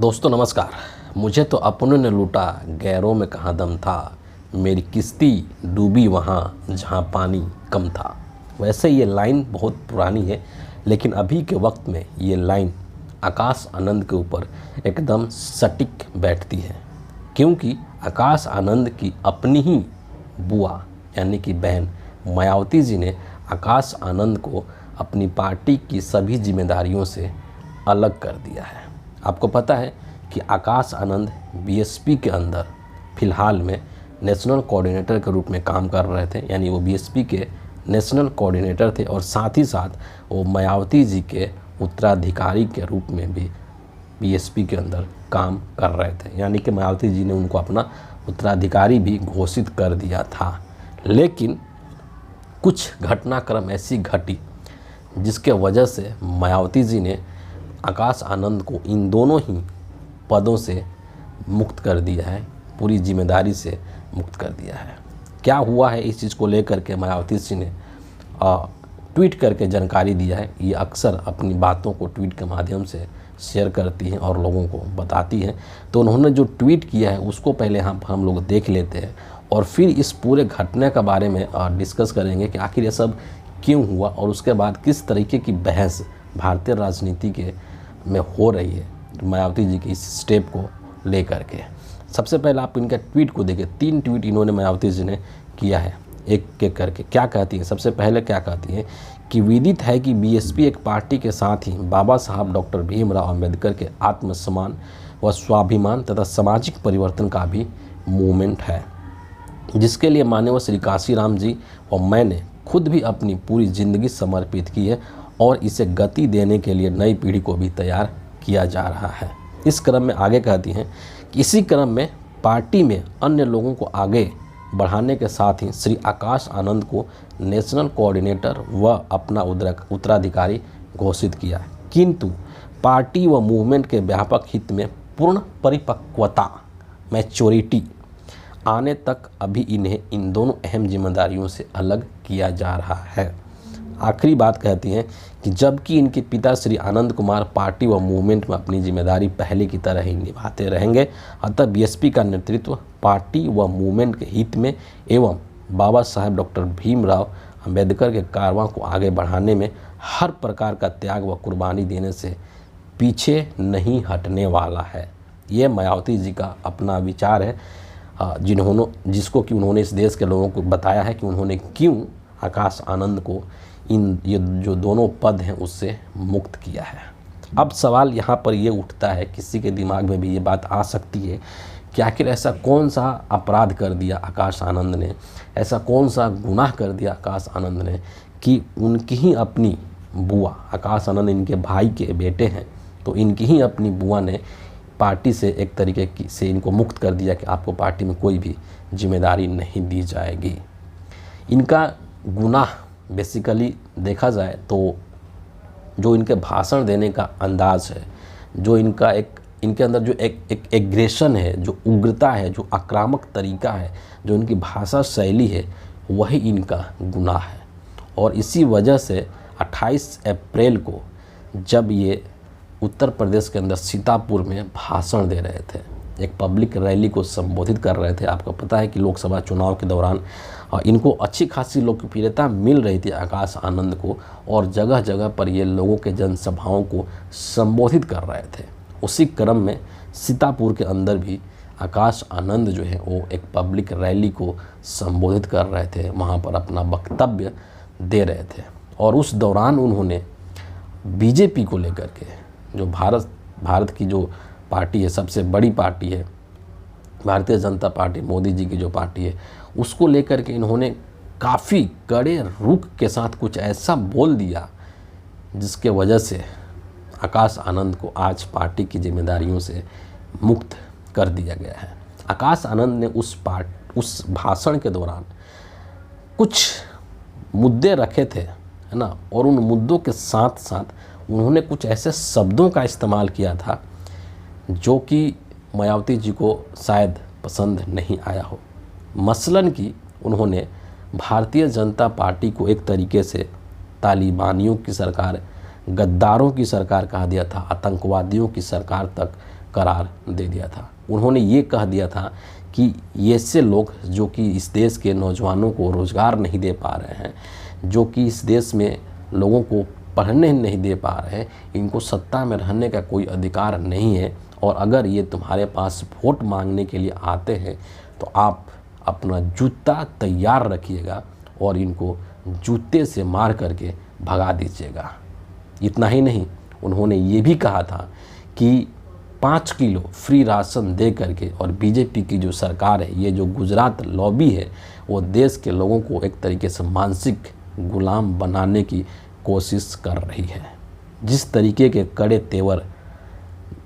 दोस्तों नमस्कार। मुझे तो अपनों ने लूटा, गैरों में कहाँ दम था। मेरी किश्ती डूबी वहाँ जहाँ पानी कम था। वैसे ये लाइन बहुत पुरानी है, लेकिन अभी के वक्त में ये लाइन आकाश आनंद के ऊपर एकदम सटीक बैठती है, क्योंकि आकाश आनंद की अपनी ही बुआ यानी कि बहन मायावती जी ने आकाश आनंद को अपनी पार्टी की सभी जिम्मेदारियों से अलग कर दिया है। आपको पता है कि आकाश आनंद बीएसपी के अंदर फ़िलहाल में नेशनल कोऑर्डिनेटर के रूप में काम कर रहे थे, यानी वो बीएसपी के नेशनल कोऑर्डिनेटर थे और साथ ही साथ वो मायावती जी के उत्तराधिकारी के रूप में भी बीएसपी के अंदर काम कर रहे थे, यानी कि मायावती जी ने उनको अपना उत्तराधिकारी भी घोषित कर दिया था। लेकिन कुछ घटनाक्रम ऐसी घटी जिसके वजह से मायावती जी ने आकाश आनंद को इन दोनों ही पदों से मुक्त कर दिया है, पूरी जिम्मेदारी से मुक्त कर दिया है। क्या हुआ है इस चीज़ को लेकर के मायावती जी ने ट्वीट करके जानकारी दिया है। ये अक्सर अपनी बातों को ट्वीट के माध्यम से शेयर करती हैं और लोगों को बताती हैं। तो उन्होंने जो ट्वीट किया है उसको पहले हम लोग देख लेते हैं और फिर इस पूरे घटना के बारे में डिस्कस करेंगे कि आखिर ये सब क्यों हुआ और उसके बाद किस तरीके की बहस भारतीय राजनीति के में हो रही है मायावती जी के इस स्टेप को लेकर के। सबसे पहले आप इनका ट्वीट को देखिए। 3 ट्वीट इन्होंने मायावती जी ने किया है एक एक करके। क्या कहती हैं? सबसे पहले क्या कहती हैं कि विदित है कि बीएसपी एक पार्टी के साथ ही बाबा साहब डॉक्टर भीमराव अंबेडकर के आत्मसम्मान व स्वाभिमान तथा सामाजिक परिवर्तन का भी मूवमेंट है, जिसके लिए माननीय श्री काशीराम जी और मैंने खुद भी अपनी पूरी ज़िंदगी समर्पित की है और इसे गति देने के लिए नई पीढ़ी को भी तैयार किया जा रहा है। इस क्रम में आगे कहती हैं कि इसी क्रम में पार्टी में अन्य लोगों को आगे बढ़ाने के साथ ही श्री आकाश आनंद को नेशनल कोऑर्डिनेटर व अपना उत्तराधिकारी घोषित किया है, किंतु पार्टी व मूवमेंट के व्यापक हित में पूर्ण परिपक्वता मैच्योरिटी आने तक अभी इन्हें इन दोनों अहम जिम्मेदारियों से अलग किया जा रहा है। आखिरी बात कहती हैं कि जबकि इनके पिता श्री आनंद कुमार पार्टी व मूवमेंट में अपनी जिम्मेदारी पहले की तरह ही निभाते रहेंगे, अतः बीएसपी का नेतृत्व पार्टी व मूवमेंट के हित में एवं बाबा साहेब डॉक्टर भीमराव अंबेडकर के कारवां को आगे बढ़ाने में हर प्रकार का त्याग व कुर्बानी देने से पीछे नहीं हटने वाला है। ये मायावती जी का अपना विचार है, जिसको कि उन्होंने इस देश के लोगों को बताया है कि उन्होंने क्यों आकाश आनंद को ये जो दोनों पद हैं उससे मुक्त किया है। अब सवाल यहाँ पर ये उठता है, किसी के दिमाग में भी ये बात आ सकती है कि आखिर ऐसा कौन सा अपराध कर दिया आकाश आनंद ने, ऐसा कौन सा गुनाह कर दिया आकाश आनंद ने कि उनकी ही अपनी बुआ, आकाश आनंद इनके भाई के बेटे हैं, तो इनकी ही अपनी बुआ ने पार्टी से एक तरीके से इनको मुक्त कर दिया कि आपको पार्टी में कोई भी जिम्मेदारी नहीं दी जाएगी। इनका गुनाह बेसिकली देखा जाए तो जो इनके भाषण देने का अंदाज है, जो इनके अंदर जो एक एग्रेशन है, जो उग्रता है, जो आक्रामक तरीका है, जो इनकी भाषा शैली है, वही इनका गुनाह है। और इसी वजह से 28 अप्रैल को जब ये उत्तर प्रदेश के अंदर सीतापुर में भाषण दे रहे थे, एक पब्लिक रैली को संबोधित कर रहे थे। आपको पता है कि लोकसभा चुनाव के दौरान इनको अच्छी खासी लोकप्रियता मिल रही थी आकाश आनंद को, और जगह जगह पर ये लोगों के जनसभाओं को संबोधित कर रहे थे। उसी क्रम में सीतापुर के अंदर भी आकाश आनंद जो है वो एक पब्लिक रैली को संबोधित कर रहे थे, वहाँ पर अपना वक्तव्य दे रहे थे। और उस दौरान उन्होंने बीजेपी को लेकर के, जो भारत की जो पार्टी है, सबसे बड़ी पार्टी है भारतीय जनता पार्टी, मोदी जी की जो पार्टी है, उसको लेकर के इन्होंने काफ़ी कड़े रुख के साथ कुछ ऐसा बोल दिया जिसके वजह से आकाश आनंद को आज पार्टी की जिम्मेदारियों से मुक्त कर दिया गया है। आकाश आनंद ने उस भाषण के दौरान कुछ मुद्दे रखे थे, है ना, और उन मुद्दों के साथ साथ उन्होंने कुछ ऐसे शब्दों का इस्तेमाल किया था जो कि मायावती जी को शायद पसंद नहीं आया हो। मसलन कि उन्होंने भारतीय जनता पार्टी को एक तरीके से तालिबानियों की सरकार, गद्दारों की सरकार कहा दिया था, आतंकवादियों की सरकार तक करार दे दिया था। उन्होंने ये कह दिया था कि ये ऐसे लोग जो कि इस देश के नौजवानों को रोज़गार नहीं दे पा रहे हैं, जो कि इस देश में लोगों को पढ़ने नहीं दे पा रहे हैं, इनको सत्ता में रहने का कोई अधिकार नहीं है। और अगर ये तुम्हारे पास वोट मांगने के लिए आते हैं तो आप अपना जूता तैयार रखिएगा और इनको जूते से मार करके भगा दीजिएगा। इतना ही नहीं, उन्होंने ये भी कहा था कि 5 किलो फ्री राशन दे करके, और बीजेपी की जो सरकार है, ये जो गुजरात लॉबी है, वो देश के लोगों को एक तरीके से मानसिक गुलाम बनाने की कोशिश कर रही है। जिस तरीके के कड़े तेवर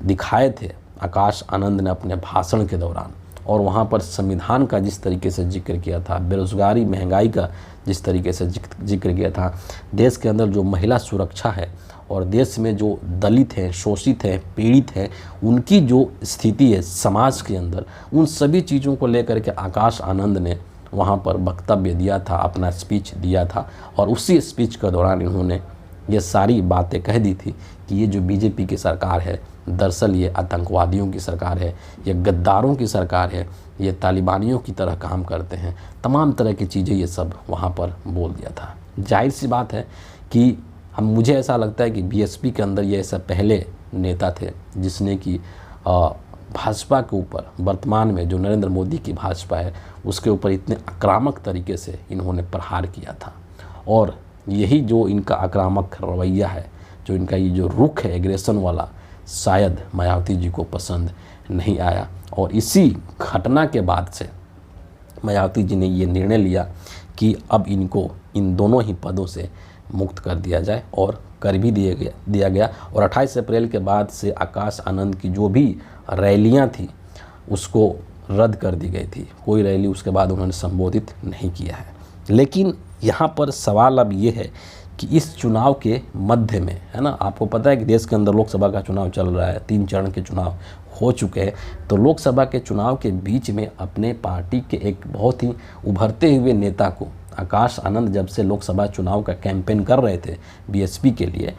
दिखाए थे आकाश आनंद ने अपने भाषण के दौरान, और वहाँ पर संविधान का जिस तरीके से जिक्र किया था, बेरोज़गारी महंगाई का जिस तरीके से जिक्र किया था, देश के अंदर जो महिला सुरक्षा है और देश में जो दलित हैं, शोषित हैं, पीड़ित हैं, उनकी जो स्थिति है समाज के अंदर, उन सभी चीज़ों को लेकर के आकाश आनंद ने वहाँ पर वक्तव्य दिया था, अपना स्पीच दिया था। और उसी स्पीच के दौरान इन्होंने ये सारी बातें कह दी थी कि ये जो बीजेपी की सरकार है, दरअसल ये आतंकवादियों की सरकार है, ये गद्दारों की सरकार है, ये तालिबानियों की तरह काम करते हैं, तमाम तरह की चीज़ें ये सब वहाँ पर बोल दिया था। जाहिर सी बात है कि मुझे ऐसा लगता है कि बीएसपी के अंदर ये ऐसा पहले नेता थे जिसने कि भाजपा के ऊपर, वर्तमान में जो नरेंद्र मोदी की भाजपा है, उसके ऊपर इतने आक्रामक तरीके से इन्होंने प्रहार किया था। और यही जो इनका आक्रामक रवैया है, जो इनका ये जो रुख है एग्रेशन वाला, शायद मायावती जी को पसंद नहीं आया। और इसी घटना के बाद से मायावती जी ने ये निर्णय लिया कि अब इनको इन दोनों ही पदों से मुक्त कर दिया जाए, और कर भी दिया गया। और 28 अप्रैल के बाद से आकाश आनंद की जो भी रैलियां थी उसको रद्द कर दी गई थी। कोई रैली उसके बाद उन्होंने संबोधित नहीं किया है। लेकिन यहाँ पर सवाल अब ये है कि इस चुनाव के मध्य में, है ना, आपको पता है कि देश के अंदर लोकसभा का चुनाव चल रहा है, 3 चरण के चुनाव हो चुके हैं। तो लोकसभा के चुनाव के बीच में अपने पार्टी के एक बहुत ही उभरते हुए नेता को, आकाश आनंद जब से लोकसभा चुनाव का कैंपेन कर रहे थे बीएसपी के लिए,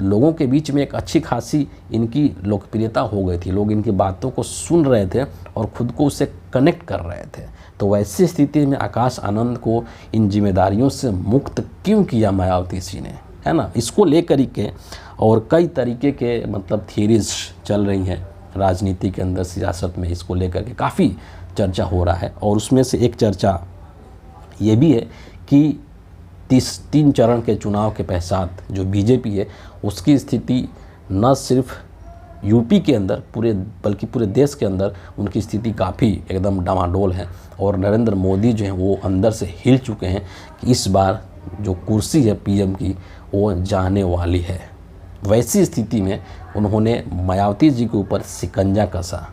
लोगों के बीच में एक अच्छी खासी इनकी लोकप्रियता हो गई थी। लोग इनकी बातों को सुन रहे थे और ख़ुद को उससे कनेक्ट कर रहे थे। तो वैसी स्थिति में आकाश आनंद को इन जिम्मेदारियों से मुक्त क्यों किया मायावती जी ने, है ना, इसको लेकर ही के और कई तरीके के मतलब थियरीज चल रही हैं राजनीति के अंदर, सियासत में, इसको लेकर के काफ़ी चर्चा हो रहा है। और उसमें से एक चर्चा ये भी है कि 3 चरण के चुनाव के पश्चात जो बीजेपी है उसकी स्थिति न सिर्फ यूपी के अंदर बल्कि पूरे देश के अंदर उनकी स्थिति काफ़ी एकदम डामाडोल है। और नरेंद्र मोदी जो हैं वो अंदर से हिल चुके हैं कि इस बार जो कुर्सी है पीएम की वो जाने वाली है। वैसी स्थिति में उन्होंने मायावती जी के ऊपर शिकंजा कसा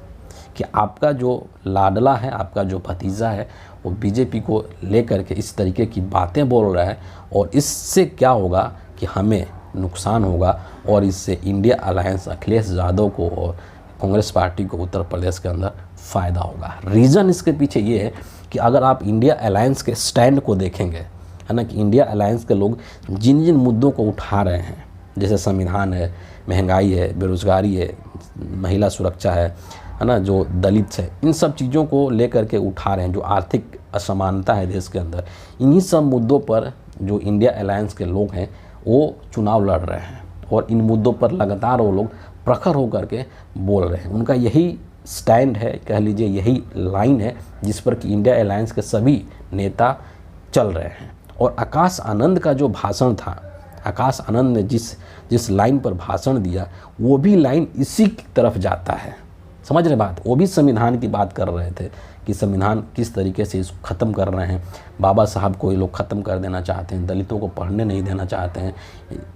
कि आपका जो लाडला है, आपका जो भतीजा है, वो बीजेपी को लेकर के इस तरीके की बातें बोल रहा है, और इससे क्या होगा कि हमें नुकसान होगा, और इससे इंडिया अलायंस अखिलेश यादव को और कांग्रेस पार्टी को उत्तर प्रदेश के अंदर फ़ायदा होगा। रीज़न इसके पीछे ये है कि अगर आप इंडिया अलायंस के स्टैंड को देखेंगे, है ना, कि इंडिया अलायंस के लोग जिन जिन मुद्दों को उठा रहे हैं, जैसे संविधान है, महंगाई है, बेरोज़गारी है, महिला सुरक्षा है ना, जो दलित है, इन सब चीज़ों को लेकर के उठा रहे हैं, जो आर्थिक असमानता है देश के अंदर, इन्हीं सब मुद्दों पर जो इंडिया अलायंस के लोग हैं वो चुनाव लड़ रहे हैं। और इन मुद्दों पर लगातार वो लोग प्रखर होकर के बोल रहे हैं। उनका यही स्टैंड है, कह लीजिए यही लाइन है जिस पर कि इंडिया अलायंस के सभी नेता चल रहे हैं। और आकाश आनंद का जो भाषण था, आकाश आनंद ने जिस लाइन पर भाषण दिया, वो भी लाइन इसी की तरफ जाता है। समझ रहे बात? वो भी संविधान की बात कर रहे थे कि संविधान किस तरीके से इसको ख़त्म कर रहे हैं। बाबा साहब को ये लोग ख़त्म कर देना चाहते हैं, दलितों को पढ़ने नहीं देना चाहते हैं,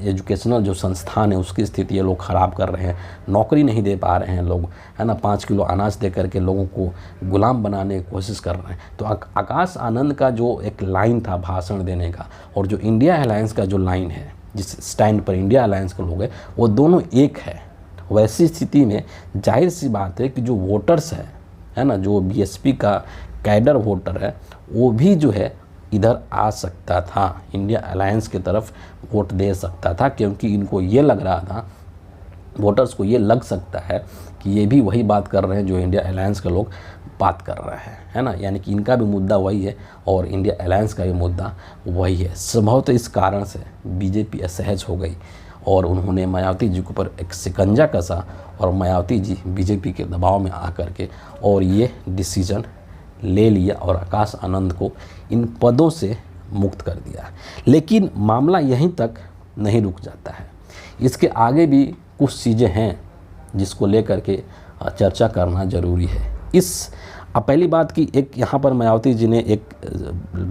एजुकेशनल जो संस्थान है उसकी स्थिति ये लोग ख़राब कर रहे हैं, नौकरी नहीं दे पा रहे हैं लोग, है ना, 5 किलो अनाज दे करके लोगों को गुलाम बनाने की कोशिश कर रहे हैं। तो आकाश आनंद का जो एक लाइन था भाषण देने का, और जो इंडिया अलायंस का जो लाइन है, जिस स्टैंड पर इंडिया अलायंस के लोग हैं, वो दोनों एक है। वैसी स्थिति में जाहिर सी बात है कि जो वोटर्स है ना, जो बीएसपी का कैडर वोटर है, वो भी जो है इधर आ सकता था, इंडिया अलायंस की तरफ वोट दे सकता था, क्योंकि इनको ये लग रहा था वोटर्स को ये लग सकता है कि ये भी वही बात कर रहे हैं जो इंडिया अलायंस के लोग बात कर रहे हैं, है ना। यानी कि इनका भी मुद्दा वही है और इंडिया अलायंस का भी मुद्दा वही है। संभवतः इस कारण से बीजेपी असहज हो गई और उन्होंने मायावती जी के ऊपर एक शिकंजा कसा और मायावती जी बीजेपी के दबाव में आकर के और ये डिसीजन ले लिया और आकाश आनंद को इन पदों से मुक्त कर दिया। लेकिन मामला यहीं तक नहीं रुक जाता है, इसके आगे भी कुछ चीज़ें हैं जिसको लेकर के चर्चा करना ज़रूरी है। पहली बात कि एक यहाँ पर मायावती जी ने एक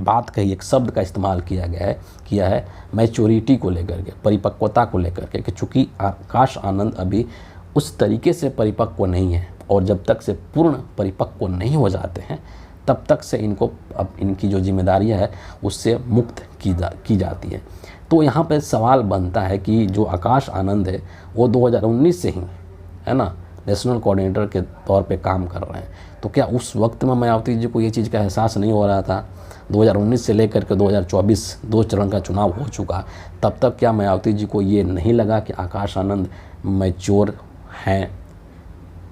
बात कही, एक शब्द का इस्तेमाल किया है मैच्योरिटी को लेकर के, परिपक्वता को लेकर के, कि चूँकि आकाश आनंद अभी उस तरीके से परिपक्व नहीं है और जब तक से पूर्ण परिपक्व नहीं हो जाते हैं तब तक से इनको अब इनकी जो जिम्मेदारियां है उससे मुक्त की जाती है। तो यहाँ पे सवाल बनता है कि जो आकाश आनंद है वो 2019 से ही, है ना, नेशनल कोऑर्डिनेटर के तौर पे काम कर रहे हैं। तो क्या उस वक्त में मायावती जी को ये चीज़ का एहसास नहीं हो रहा था? 2019 से लेकर के 2024 2 चरण का चुनाव हो चुका, तब तक क्या मायावती जी को ये नहीं लगा कि आकाश आनंद मैच्योर हैं?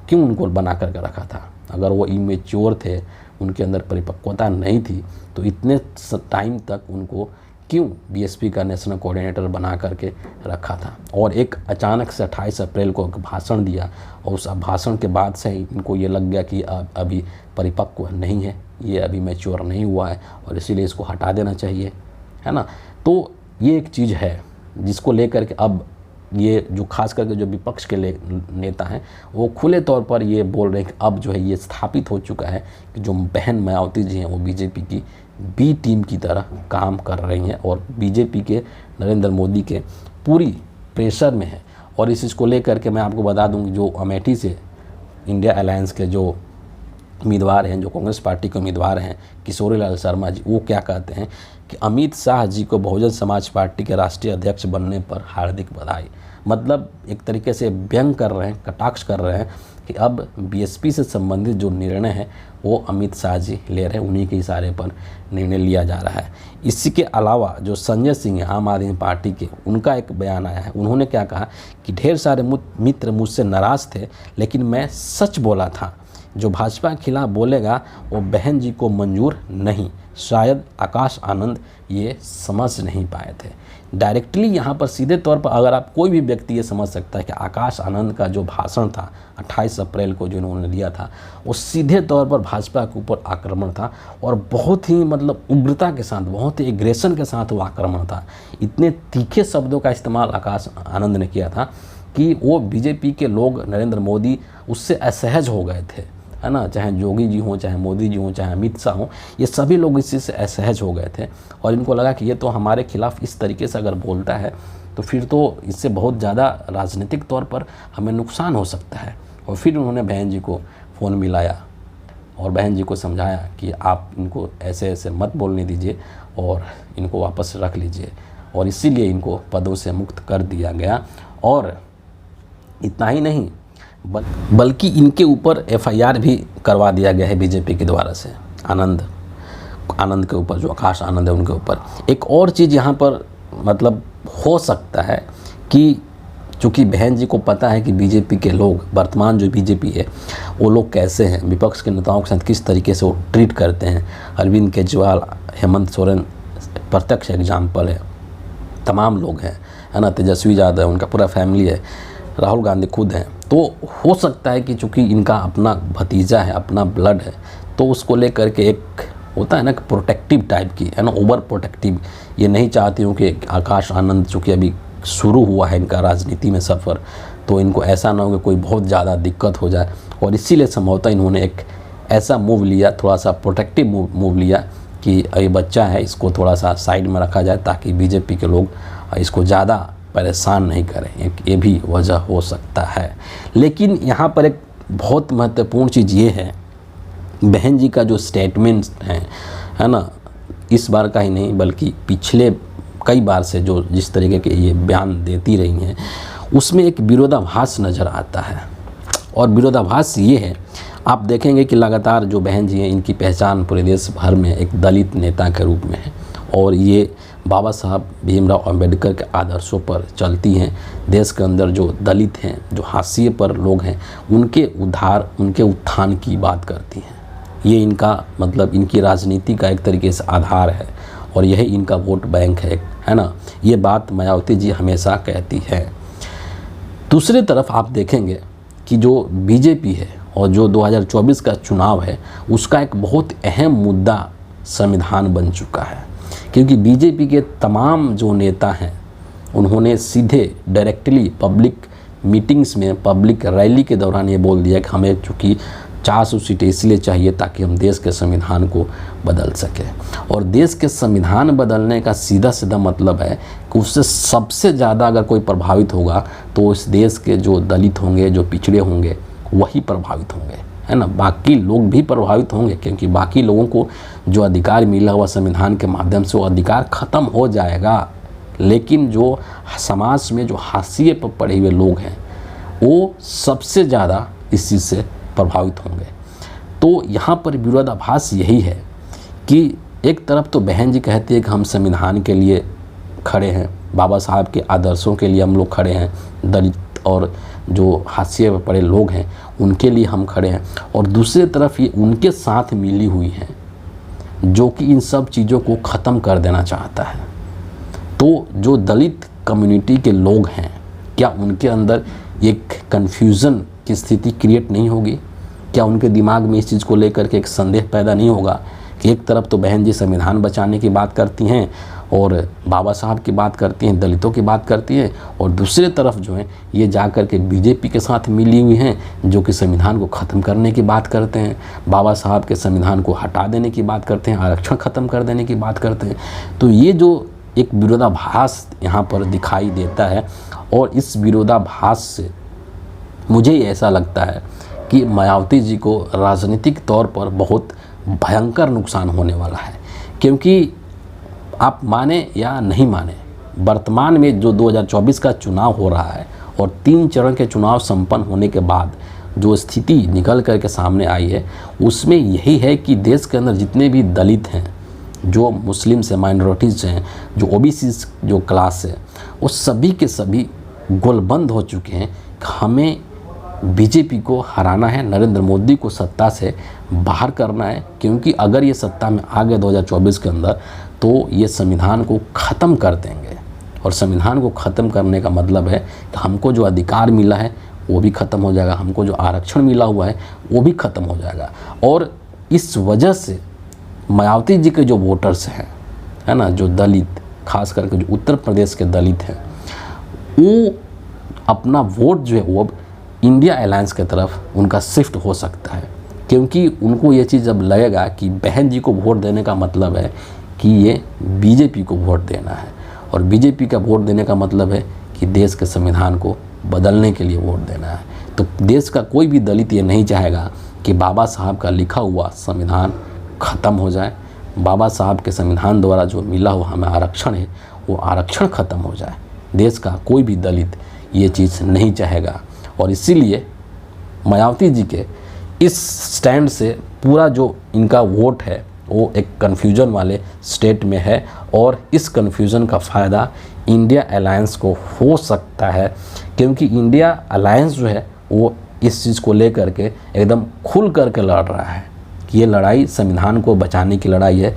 क्यों उनको बना करके रखा था? अगर वो इमेच्योर थे, उनके अंदर परिपक्वता नहीं थी, तो इतने टाइम तक उनको क्यों बीएसपी का नेशनल कोऑर्डिनेटर बना करके रखा था? और एक अचानक से 28 अप्रैल को भाषण दिया और उस भाषण के बाद से ही इनको ये लग गया कि अभी परिपक्व नहीं है, ये अभी मैच्योर नहीं हुआ है और इसीलिए इसको हटा देना चाहिए, है ना। तो ये एक चीज़ है जिसको लेकर के अब ये जो खास करके जो विपक्ष के नेता हैं वो खुले तौर पर ये बोल रहे हैं कि अब जो है ये स्थापित हो चुका है कि जो बहन मायावती जी हैं वो बीजेपी की बी टीम की तरह काम कर रही हैं और बीजेपी के नरेंद्र मोदी के पूरी प्रेशर में है। और इस चीज़ को लेकर के मैं आपको बता दूं, जो अमेठी से इंडिया अलायंस के जो उम्मीदवार हैं, जो कांग्रेस पार्टी के उम्मीदवार हैं किशोरी लाल शर्मा जी, वो क्या कहते हैं कि अमित शाह जी को बहुजन समाज पार्टी के राष्ट्रीय अध्यक्ष बनने पर हार्दिक बधाई। मतलब एक तरीके से व्यंग कर रहे हैं, कटाक्ष कर रहे हैं कि अब बीएसपी से संबंधित जो निर्णय है वो अमित शाह जी ले रहे हैं, उन्हीं के इशारे पर निर्णय लिया जा रहा है। इसी के अलावा जो संजय सिंह है आम आदमी पार्टी के, उनका एक बयान आया है। उन्होंने क्या कहा कि ढेर सारे मित्र मुझसे नाराज़ थे, लेकिन मैं सच बोला था। जो भाजपा के खिलाफ बोलेगा वो बहन जी को मंजूर नहीं। शायद आकाश आनंद ये समझ नहीं पाए थे। डायरेक्टली यहाँ पर सीधे तौर पर अगर आप कोई भी व्यक्ति ये समझ सकता है कि आकाश आनंद का जो भाषण था 28 अप्रैल को जो इन्होंने दिया था वो सीधे तौर पर भाजपा के ऊपर आक्रमण था और बहुत ही मतलब उग्रता के साथ, बहुत ही एग्रेशन के साथ वो आक्रमण था। इतने तीखे शब्दों का इस्तेमाल आकाश आनंद ने किया था कि वो बीजेपी के लोग, नरेंद्र मोदी उससे असहज हो गए थे, है ना। चाहे योगी जी हों, चाहे मोदी जी हों, चाहे अमित शाह हों, ये सभी लोग इसी से असहज हो गए थे और इनको लगा कि ये तो हमारे खिलाफ इस तरीके से अगर बोलता है तो फिर तो इससे बहुत ज़्यादा राजनीतिक तौर पर हमें नुकसान हो सकता है। और फिर उन्होंने बहन जी को फ़ोन मिलाया और बहन जी को समझाया कि आप इनको ऐसे ऐसे मत बोलने दीजिए और इनको वापस रख लीजिए, और इसीलिए इनको पदों से मुक्त कर दिया गया। और इतना ही नहीं बल्कि इनके ऊपर एफआईआर भी करवा दिया गया है बीजेपी के द्वारा से आनंद के ऊपर, जो आकाश आनंद है उनके ऊपर। एक और चीज़ यहाँ पर मतलब हो सकता है कि चूँकि बहन जी को पता है कि बीजेपी के लोग, वर्तमान जो बीजेपी है वो लोग कैसे हैं, विपक्ष के नेताओं के साथ किस तरीके से वो ट्रीट करते हैं। अरविंद केजरीवाल, हेमंत सोरेन प्रत्यक्ष एग्जाम्पल है, तमाम लोग हैं, है ना, तेजस्वी यादव, उनका पूरा फैमिली है, राहुल गांधी खुद हैं। तो हो सकता है कि चूँकि इनका अपना भतीजा है, अपना ब्लड है, तो उसको लेकर के एक होता है ना कि प्रोटेक्टिव टाइप की, है ना, ओवर प्रोटेक्टिव। ये नहीं चाहती हूँ कि आकाश आनंद चूँकि अभी शुरू हुआ है इनका राजनीति में सफ़र, तो इनको ऐसा ना हो कि कोई बहुत ज़्यादा दिक्कत हो जाए, और इसीलिए संभवतः इन्होंने एक ऐसा मूव लिया, थोड़ा सा प्रोटेक्टिव मूव लिया कि ये बच्चा है, इसको थोड़ा सा साइड में रखा जाए ताकि बीजेपी के लोग इसको ज़्यादा परेशान नहीं करें। ये भी वजह हो सकता है। लेकिन यहाँ पर एक बहुत महत्वपूर्ण चीज़ ये है, बहन जी का जो स्टेटमेंट्स हैं, है ना, इस बार का ही नहीं बल्कि पिछले कई बार से जो जिस तरीके के ये बयान देती रही हैं, उसमें एक विरोधाभास नज़र आता है। और विरोधाभास ये है, आप देखेंगे कि लगातार जो बहन जी हैं इनकी पहचान पूरे देश भर में एक दलित नेता के रूप में है, और ये बाबा साहब भीमराव अंबेडकर के आदर्शों पर चलती हैं। देश के अंदर जो दलित हैं, जो हाशिए पर लोग हैं, उनके उद्धार, उनके उत्थान की बात करती हैं। ये इनका मतलब इनकी राजनीति का एक तरीके से आधार है और यही इनका वोट बैंक है ना। ये बात मायावती जी हमेशा कहती है। दूसरी तरफ आप देखेंगे कि जो बीजेपी है और जो 2024 का चुनाव है, उसका एक बहुत अहम मुद्दा संविधान बन चुका है, क्योंकि बीजेपी के तमाम जो नेता हैं उन्होंने सीधे डायरेक्टली पब्लिक मीटिंग्स में, पब्लिक रैली के दौरान ये बोल दिया कि हमें चूँकि 400 सीटें इसलिए चाहिए ताकि हम देश के संविधान को बदल सकें। और देश के संविधान बदलने का सीधा सीधा मतलब है कि उससे सबसे ज़्यादा अगर कोई प्रभावित होगा तो इस देश के जो दलित होंगे, जो पिछड़े होंगे, वही प्रभावित होंगे, है ना। बाकी लोग भी प्रभावित होंगे, क्योंकि बाकी लोगों को जो अधिकार मिला हुआ संविधान के माध्यम से वो अधिकार ख़त्म हो जाएगा, लेकिन जो समाज में जो हाशिए पर पड़े हुए लोग हैं वो सबसे ज़्यादा इस चीज़ से प्रभावित होंगे। तो यहाँ पर विरोधाभास यही है कि एक तरफ तो बहन जी कहती है कि हम संविधान के लिए खड़े हैं, बाबा साहब के आदर्शों के लिए हम लोग खड़े हैं, दलित और जो हाशिए पर पड़े लोग हैं उनके लिए हम खड़े हैं, और दूसरी तरफ ये उनके साथ मिली हुई हैं जो कि इन सब चीज़ों को ख़त्म कर देना चाहता है। तो जो दलित कम्युनिटी के लोग हैं, क्या उनके अंदर एक कन्फ्यूज़न की स्थिति क्रिएट नहीं होगी? क्या उनके दिमाग में इस चीज़ को लेकर के एक संदेह पैदा नहीं होगा कि एक तरफ तो बहन जी संविधान बचाने की बात करती हैं और बाबा साहब की बात करती हैं, दलितों की बात करती हैं, और दूसरी तरफ जो है ये जाकर के बीजेपी के साथ मिली हुई हैं जो कि संविधान को ख़त्म करने की बात करते हैं, बाबा साहब के संविधान को हटा देने की बात करते हैं, आरक्षण ख़त्म कर देने की बात करते हैं। तो ये जो एक विरोधाभास यहाँ पर दिखाई देता है, और इस विरोधाभास से मुझे ऐसा लगता है कि मायावती जी को राजनीतिक तौर पर बहुत भयंकर नुकसान होने वाला है। क्योंकि आप माने या नहीं माने, वर्तमान में जो 2024 का चुनाव हो रहा है और 3 चरण के चुनाव संपन्न होने के बाद जो स्थिति निकल कर के सामने आई है, उसमें यही है कि देश के अंदर जितने भी दलित हैं, जो मुस्लिम से माइनॉरिटीज़ हैं, जो ओबीसी जो क्लास है, वो सभी के सभी गोलबंद हो चुके हैं कि हमें बीजेपी को हराना है, नरेंद्र मोदी को सत्ता से बाहर करना है। क्योंकि अगर ये सत्ता में आ गए 2024 के अंदर तो ये संविधान को ख़त्म कर देंगे, और संविधान को ख़त्म करने का मतलब है कि हमको जो अधिकार मिला है वो भी ख़त्म हो जाएगा, हमको जो आरक्षण मिला हुआ है वो भी ख़त्म हो जाएगा। और इस वजह से मायावती जी के जो वोटर्स हैं, है ना, जो दलित, खास करके जो उत्तर प्रदेश के दलित हैं, वो अपना वोट जो है वो अब इंडिया अलायंस की तरफ उनका शिफ्ट हो सकता है। क्योंकि उनको ये चीज़ अब लगेगा कि बहन जी को वोट देने का मतलब है कि ये बीजेपी को वोट देना है, और बीजेपी का वोट देने का मतलब है कि देश के संविधान को बदलने के लिए वोट देना है। तो देश का कोई भी दलित ये नहीं चाहेगा कि बाबा साहब का लिखा हुआ संविधान ख़त्म हो जाए, बाबा साहब के संविधान द्वारा जो मिला हुआ हमें आरक्षण है वो आरक्षण ख़त्म हो जाए। देश का कोई भी दलित ये चीज़ नहीं चाहेगा, और इसीलिए मायावती जी के इस स्टैंड से पूरा जो इनका वोट है वो एक कन्फ्यूजन वाले स्टेट में है, और इस कन्फ्यूजन का फ़ायदा इंडिया अलायंस को हो सकता है। क्योंकि इंडिया अलायंस जो है वो इस चीज़ को लेकर के एकदम खुल करके लड़ रहा है कि ये लड़ाई संविधान को बचाने की लड़ाई है,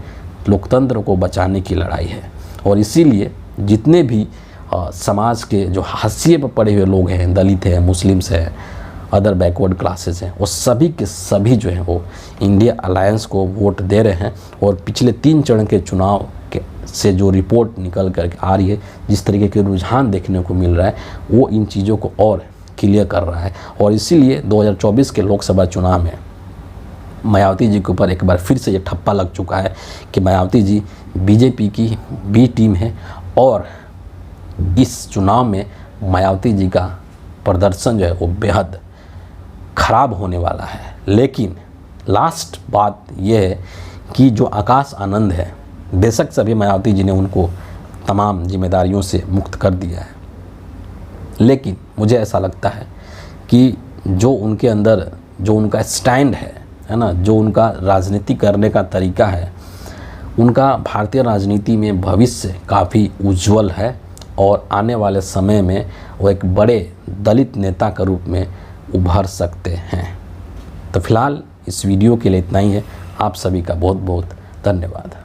लोकतंत्र को बचाने की लड़ाई है। और इसीलिए जितने भी समाज के जो हाशिए पर पड़े हुए लोग हैं, दलित हैं, मुस्लिम्स हैं, अदर बैकवर्ड क्लासेस हैं, वो सभी के सभी जो हैं वो इंडिया अलायंस को वोट दे रहे हैं। और पिछले 3 चरण के चुनाव के से जो रिपोर्ट निकल कर के आ रही है, जिस तरीके के रुझान देखने को मिल रहा है, वो इन चीज़ों को और क्लियर कर रहा है। और इसीलिए 2024 के लोकसभा चुनाव में मायावती जी के ऊपर एक बार फिर से ये ठप्पा लग चुका है कि मायावती जी बीजेपी की बी टीम है, और इस चुनाव में मायावती जी का प्रदर्शन जो है वो बेहद ख़राब होने वाला है। लेकिन लास्ट बात यह है कि जो आकाश आनंद है, बेशक सभी मायावती जी ने उनको तमाम जिम्मेदारियों से मुक्त कर दिया है, लेकिन मुझे ऐसा लगता है कि जो उनके अंदर जो उनका स्टैंड है ना, जो उनका राजनीति करने का तरीका है, उनका भारतीय राजनीति में भविष्य काफ़ी उज्जवल है और आने वाले समय में वो एक बड़े दलित नेता के रूप में उभर सकते हैं। तो फिलहाल इस वीडियो के लिए इतना ही है। आप सभी का बहुत बहुत धन्यवाद।